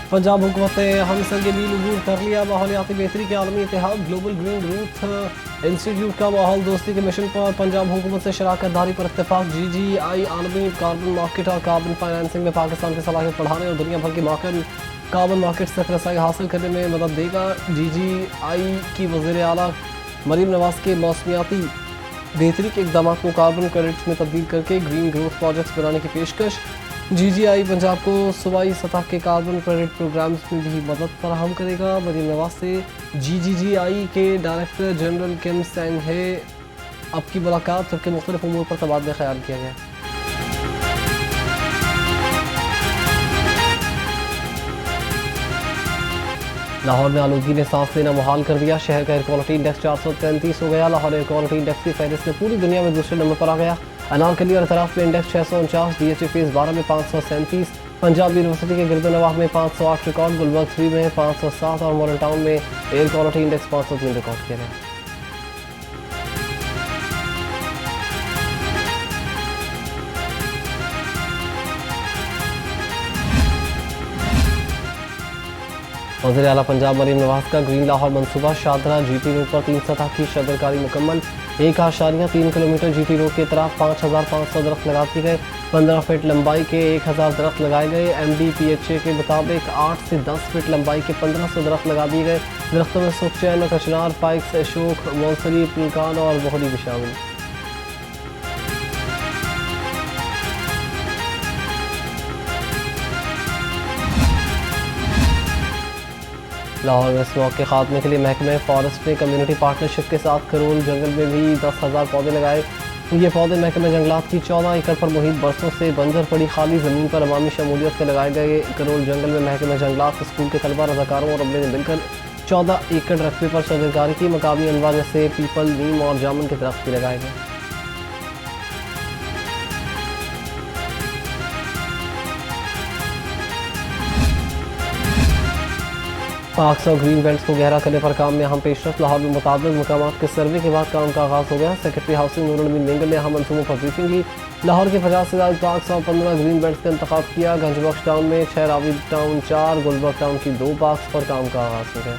पंजाब हुकूमत ने हम संग मील अबूर कर लिया। माहौलियाती बेहतरी के आलमी इत्तेहाद ग्लोबल ग्रीन ग्रोथ इंस्टीट्यूट का माहौल दोस्ती के मिशन पर पंजाब हुकूमत से शराकत दारी पर इत्तेफाक। GGI आलमी कार्बन मार्केट और कार्बन फाइनेंसिंग में पाकिस्तान की सलाहियत बढ़ाने और दुनिया भर के कार्बन मार्केट तक रसाई हासिल करने में मदद देगा। GGI की वज़ीर आला मरीम नवाज के मौसमियाती बेहतरी के इकदाम को कार्बन क्रेडिट्स में तब्दील करके ग्रीन ग्रोथ प्रोजेक्ट्स बनाने की पेशकश। GGI पंजाब को सूबाई सतह के कार्बन क्रेडिट प्रोग्राम्स में भी मदद फराहम करेगा। मरीम नवाज से GGI के डायरेक्टर जनरल किम सेंघे अब की मुलाकात सबके मुख्तलिफ उमूर पर तबादला ख्याल किया गया। लाहौर में आलूगी ने सांस लेना मुहाल कर दिया। शहर का एयर क्वालिटी इंडेक्स 433 हो गया। लाहौर एयर क्वालिटी इंडेक्स की फहरिस्त में पूरी दुनिया में दूसरे नंबर पर आ गया। अनारकली और तरफ में इंडेक्स 649, DHA फेज 12 में 537, पंजाब यूनिवर्सिटी के गिरदोनवाह में 508 रिकॉर्ड, गुलबर्ग 3 में 507 और मॉडल टाउन में एयर क्वालिटी इंडेक्स 503 रिकॉर्ड किया गया। वज़ीर आला पंजाब मरीम नवाज का ग्रीन लाहौर मनसूबा। शादरा GT रोड पर 3 सतह की शदरकारी मुकम्मल। 1.3 किलोमीटर GT रोड की तरफ 5500 दरख्त लगा दिए गए। 15 फीट लंबाई के 1000 दरख्त लगाए गए। MDPHA के मुताबिक 8 से 10 फीट लंबाई के 1500 दरख्त लगा दिए गए। दरख्तों में सुखचैन, कचनार, पाइक्स, अशोक, मौसरी, पुलकान और बोहरी भी शामिल। लाहौर में स्मॉग के खात्मे के लिए महकमे फॉरेस्ट ने कम्युनिटी पार्टनरशिप के साथ करोल जंगल में भी 10,000 पौधे लगाए। ये पौधे महकमे जंगलात की 14 एकड़ पर मुहित बरसों से बंजर पड़ी खाली ज़मीन पर अवामी शमूलियत से लगाए गए। करोल जंगल में महकमे जंगलात स्कूल के तलबा, रज़ाकारों और अमले ने मिलकर 14 एकड़ रकबे पर शजरकारी की। मकामी अनवा जैसे पीपल, नीम और जामुन के दरख्त भी लगाए गए। पार्क्स और ग्रीन बेल्ट्स को गहरा करने पर काम में अहम पेशरफ। लाहौर में मुताबिक मकामात के सर्वे के बाद काम का आगाज़ हो गया। सेक्रेटरी हाउसिंग नूरुल अमीन मेंगल ने अहम मनसूबों पर ब्रीफिंग ली। लाहौर के 50 से ज़्यादा पार्क्स और 15 ग्रीन बेल्ट्स का इंतखाब किया। गंजबख्श टाउन में 6, रावी टाउन 4, गुलबर्ग टाउन की 2 पार्क्स पर काम का आगाज़ हो गया।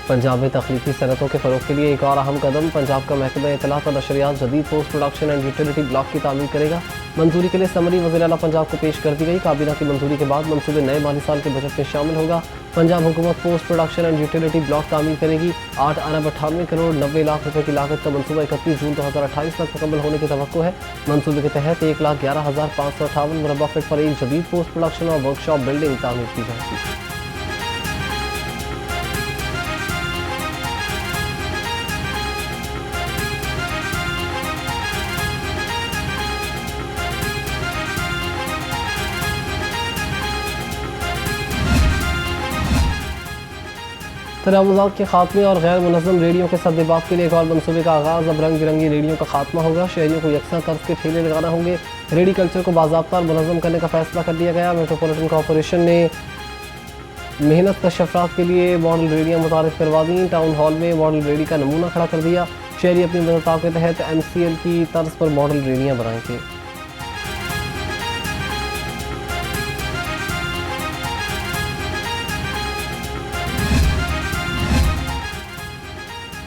पंजाब में तख्लीकी सनतों के फ़रोग़ के लिए एक और अहम कदम। पंजाब का महकमा इत्तलात और नशरियात जदीद post production and utility block की तामीर करेगा। मंजूरी के लिए समरी वज़ीर आला पंजाब को पेश कर दी गई। काबीना की मंजूरी के बाद मनसूबे नए माली साल के बजट में शामिल होगा। पंजाब हुकूमत post production and utility block तामीर करेगी। 8 अरब 98 करोड़ 90 लाख रुपए की लागत का मनसूबा 31 जून 2028 तक मुकम्मल होने की तवक्को है। मनसूबे के तहत 1,11,558 मुरबा फीट पर एक जदीद पोस्ट प्रोडक्शन और वर्कशॉप बिल्डिंग तामीर की जाएगी। तनावुज़ात के खात्मे और गैर मुनज़्ज़म रेडियो के सद्देबात के लिए एक और मनसूबे का आगाज़। अब रंग बिरंगी रेडियो का खात्मा होगा। शहरियों को यकसा तर्ज के ठेले लगाना होंगे। रेडी कल्चर को बाज़ाब्ता और मुनज़्ज़म करने का फैसला कर लिया गया। मेट्रोपॉलिटन कॉरपोरेशन ने मेहनत कश अफराद के लिए मॉडल रेडियाँ मुतारिफ करवा दी। टाउन हॉल में मॉडल रेडी का नमूना खड़ा कर दिया। शहरी अपनी मदद के तहत MCL की तर्ज पर मॉडल रेडियाँ बनाएंगे।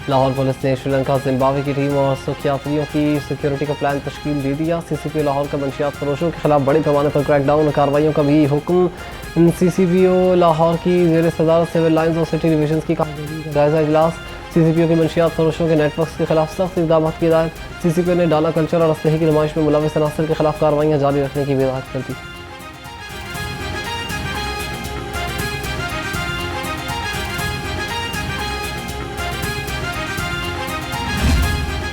लाहौर पुलिस ने श्रीलंका, जिम्बाब्वे की टीम और सुखयात्रियों की सिक्योरिटी का प्लान तश्कील दे दिया। CCPO लाहौर का मंशियात फरोशों के खिलाफ बड़े पैमाने पर क्रैकडाउन कार्रवाइयों का भी हुक्म। CCPO लाहौर की ज़ेर सदारत सिविल लाइन्स और सिटी डिवीजन की जायजा इजलास। CCPO के मंशियात फरोशों के नेटवर्क के खिलाफ सख्त इक़दाम की हिदायत। CCPO ने डाला कल्चर और असलहे की नुमाइश में मुलविस अनासर के खिलाफ कार्रवाइयाँ जारी रखने की भी हिदायत कर दी।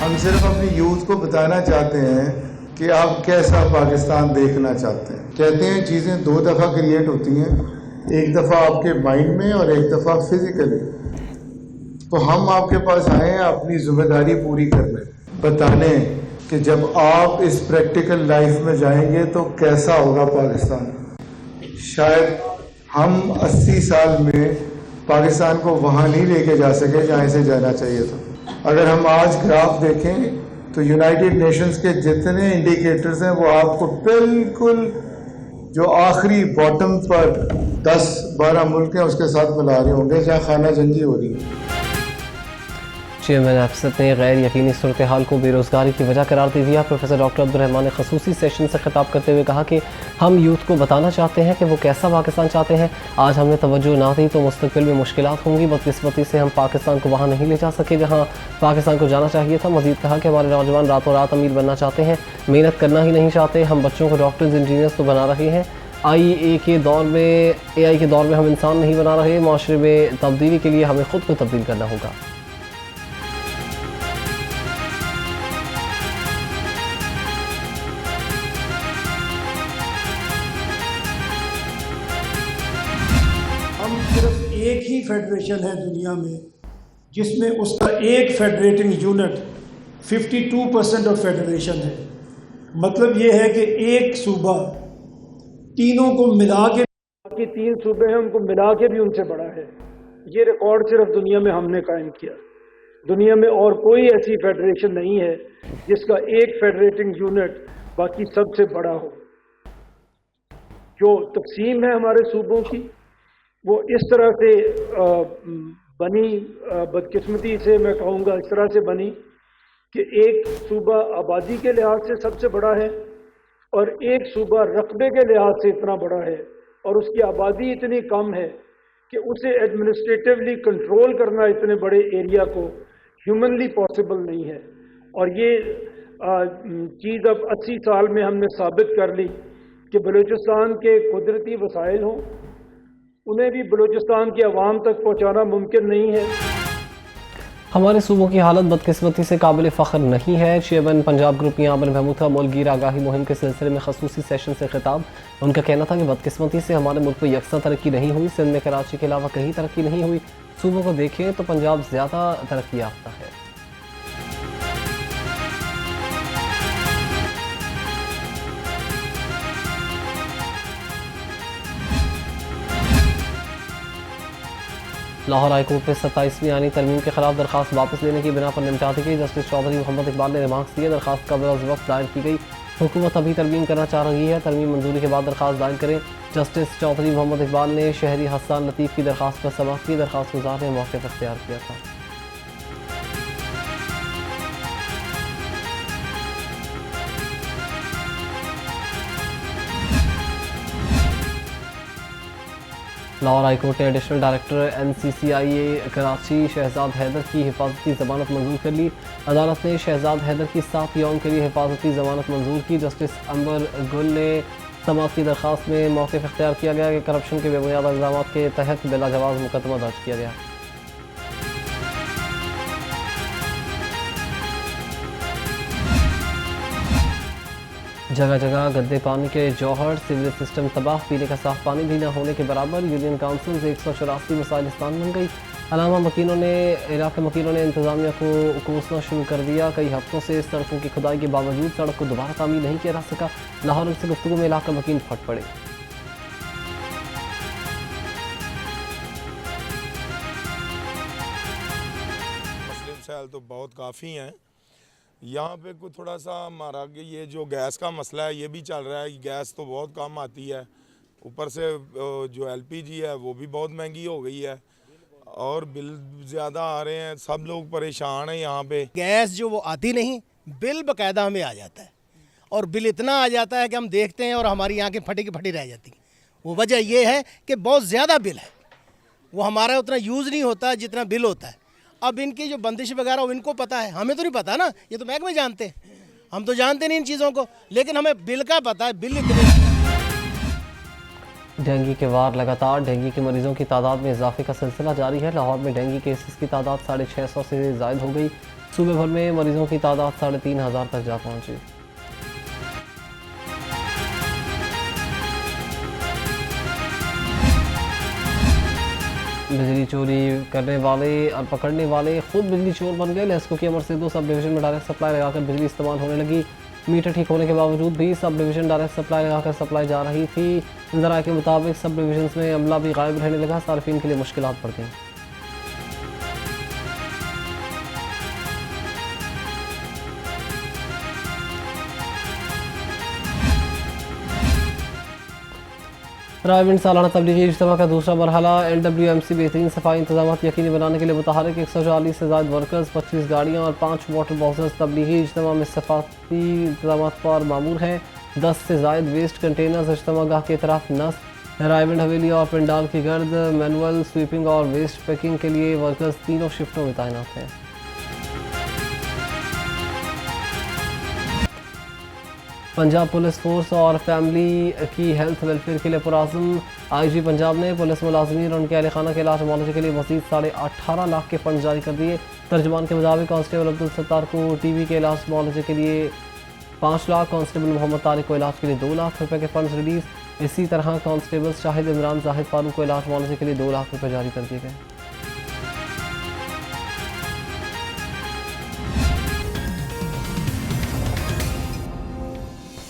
हम सिर्फ अपनी यूथ को बताना चाहते हैं कि आप कैसा पाकिस्तान देखना चाहते हैं। कहते हैं चीज़ें 2 दफ़ा क्रिएट होती हैं, एक दफ़ा आपके माइंड में और एक दफ़ा फिजिकली। तो हम आपके पास आए हैं अपनी जिम्मेदारी पूरी करने, बताने कि जब आप इस प्रैक्टिकल लाइफ में जाएंगे तो कैसा होगा पाकिस्तान। शायद हम 80 साल में पाकिस्तान को वहाँ नहीं लेके जा सके जहाँ इसे जाना चाहिए था। अगर हम आज ग्राफ देखें तो यूनाइटेड नेशंस के जितने इंडिकेटर्स हैं वो आपको बिल्कुल जो आखिरी बॉटम पर 10-12 मुल्क हैं उसके साथ मिला रहे होंगे जहाँ खाना जंगी हो रही है। चेयरमैन एफसद ने गैर यकीनी सूरत हाल को बेरोज़गारी की वजह करार दे दिया। प्रोफेसर डॉक्टर अब्दुर्रहमान ने खसूसी सेशन से खिताब करते हुए कहा कि हम यूथ को बताना चाहते हैं कि वो कैसा पाकिस्तान चाहते हैं। आज हमने तवज्जो ना दी तो मुस्तकबिल में मुश्किलात होंगी। बदकिस्मती से हम पाकिस्तान को वहाँ नहीं ले जा सके जहाँ पाकिस्तान को जाना चाहिए था। मजीद कहा कि हमारे नौजवान रातों रात अमीर बनना चाहते हैं, मेहनत करना ही नहीं चाहते। हम बच्चों को डॉक्टर्स इंजीनियर्स तो बना रहे हैं, AI के दौर में हम इंसान नहीं बना रहे। माशरे में तब्दीली के लिए हमें खुद को तब्दील करना होगा। हम सिर्फ एक ही फेडरेशन है दुनिया में जिसमें उसका एक फेडरेटिंग यूनिट 52% ऑफ फेडरेशन है। मतलब ये है कि एक सूबा तीनों को मिला के, बाकी 3 सूबे हैं उनको मिला के भी उनसे बड़ा है। ये रिकॉर्ड सिर्फ दुनिया में हमने कायम किया। दुनिया में और कोई ऐसी फेडरेशन नहीं है जिसका एक फेडरेटिंग यूनिट बाकी सबसे बड़ा हो। जो तकसीम है हमारे सूबों की वो इस तरह से बनी, बदकिस्मती से मैं कहूँगा इस तरह से बनी कि एक सूबा आबादी के लिहाज से सबसे बड़ा है और एक सूबा रकबे के लिहाज से इतना बड़ा है और उसकी आबादी इतनी कम है कि उसे एडमिनिस्ट्रेटिवली कंट्रोल करना इतने बड़े एरिया को ह्यूमनली पॉसिबल नहीं है। और ये चीज़ अब 80 साल में हमने साबित कर ली कि बलूचिस्तान के कुदरती वसाइल हों, उन्हें भी बलूचिस्तान की आवाम तक पहुँचाना मुमकिन नहीं है। हमारे सूबों की हालत बदकिस्मती से काबिल फ़ख्र नहीं है। चेयरमैन पंजाब ग्रुप आमिर महमूद का मुल्कगीर आगाही मुहिम के सिलसिले में खसूसी सेशन से खिताब। उनका कहना था कि बदकिस्मती से हमारे मुल्क में यकसा तरक्की नहीं हुई। सिंध में कराची के अलावा कहीं तरक्की नहीं हुई। सूबों को देखें तो पंजाब ज़्यादा तरक्की याफ्ता है। लाहौर हाईकोर्ट में 27वीं आईनी तरमीम के खिलाफ दरखास्त वापस लेने की बिना पर निपटा दी गई। जस्टिस चौधरी मोहम्मद इकबाल ने रिमार्क्स दिए। दरखास्त का वक्त दायर की गई। हुकूमत अभी तरमीम करना चाह रही है, तरमीम मंजूरी के बाद दरखास्त दायर करें। जस्टिस चौधरी मोहम्मद इकबाल ने शहरी हसन लतीफ़ की दरखास्त पर समाअत की। दरखास्त गुजार ने मौके पर इख्तियार किया था। लाहौर हाईकोर्ट ने additional director NCCIA Karachi Shahzad Haider की हिफाजती ज़मानत मंजूर कर ली। अदालत ने शहजाद हैदर की 7 यौम के लिए हिफाजती ज़मानत मंजूर की। जस्टिस अंबर गुल ने समाअत की दरखास्त में मौके पर इख्तियार किया गया कि करप्शन के बेबुनियाद इल्ज़ाम के तहत बिला जवाज़ मुकदमा दर्ज किया गया। जगह जगह गद्दे पानी के जौहर, सिविल सिस्टम तबाह, पीने का साफ पानी भी न होने के बराबर। यूनियन काउंसिल 184 मसाइल स्थान बन गई। अलामा इलाके मकीनों ने इंतजामिया को कोसना शुरू कर दिया। कई हफ्तों से सड़कों की खुदाई के बावजूद सड़क को दोबारा तामीर नहीं किया जा सका। लाहौर से गुफ्तगू में इलाका मकीन फट पड़े। मुस्लिम शहर तो बहुत काफ़ी हैं। यहाँ पे कुछ थोड़ा सा हमारा ये जो गैस का मसला है ये भी चल रहा है। गैस तो बहुत कम आती है, ऊपर से जो LPG है वो भी बहुत महंगी हो गई है और बिल ज़्यादा आ रहे हैं। सब लोग परेशान हैं यहाँ पे। गैस जो वो आती नहीं, बिल बाकायदा हमें आ जाता है और बिल इतना आ जाता है कि हम देखते हैं और हमारी आंखें फटी की फटी रह जाती हैं। वो वजह ये है कि बहुत ज़्यादा बिल है, वो हमारा उतना यूज़ नहीं होता जितना बिल होता है। अब इनकी जो बंदिश वगैरह वो इनको पता है, हमें तो नहीं पता ना, ये तो महकमे जानते हैं, हम तो जानते नहीं इन चीज़ों को, लेकिन हमें बिल का पता है। बिल इतने डेंगू के वार लगातार। डेंगू के मरीजों की तादाद में इजाफे का सिलसिला जारी है। लाहौर में डेंगू केसेस की तादाद 650 से ज़ायद हो गई। सूबे भर में मरीजों की तादाद 3500 तक जा पहुँची। बिजली चोरी करने वाले और पकड़ने वाले खुद बिजली चोर बन गए। लहसको की अमर से 2 सब डिवीजन में डायरेक्ट सप्लाई लगाकर बिजली इस्तेमाल होने लगी। मीटर ठीक होने के बावजूद भी सब डिवीजन डायरेक्ट सप्लाई लगाकर सप्लाई जा रही थी। ज़राए के मुताबिक सब डिवीजन में अमला भी गायब रहने लगा। सार्फिन के लिए मुश्किलात बढ़ गई। रायविंड सालाना तबलीगी इज्तिमा का दूसरा मरहला NWMC बेहतरीन सफाई इंतजाम यकीनी बनाने के लिए मुतहरिक 140 से ज़ायद वर्कर्स, 25 गाड़ियाँ और 5 वाटर बॉक्सेस तबलीगी इज्तिमा में सफाती इंतजाम पर मामूर हैं। 10 से ज़ायद वेस्ट कंटेनर्स इज्तिमा गाह की तरफ नस्ब। रायविंड हवेली और पंडाल की गर्द मैनुअल स्वीपिंग और वेस्ट पैकिंग के लिए वर्कर्स तीनों शिफ्टों में तैनात हैं। पंजाब पुलिस फोर्स और फैमिली की हेल्थ वेलफेयर के लिए पुराज़म IG पंजाब ने पुलिस मुलाजमीन और उनके अहल खाना के इलाज मुआवजे के लिए मज़ीद 18.5 लाख के फंड जारी कर दिए। तर्जुमान के मुताबिक कांस्टेबल अब्दुल सत्तार को TB के इलाज मुआवजे के लिए 5 लाख, कांस्टेबल मोहम्मद तारिक को इलाज के लिए 2 लाख रुपये के फंड रिलीज़। इसी तरह कांस्टेबल शाहिद इमरान जाहिद फारूक को इलाज मुआवजे के लिए 2 लाख रुपये जारी कर दिए गए।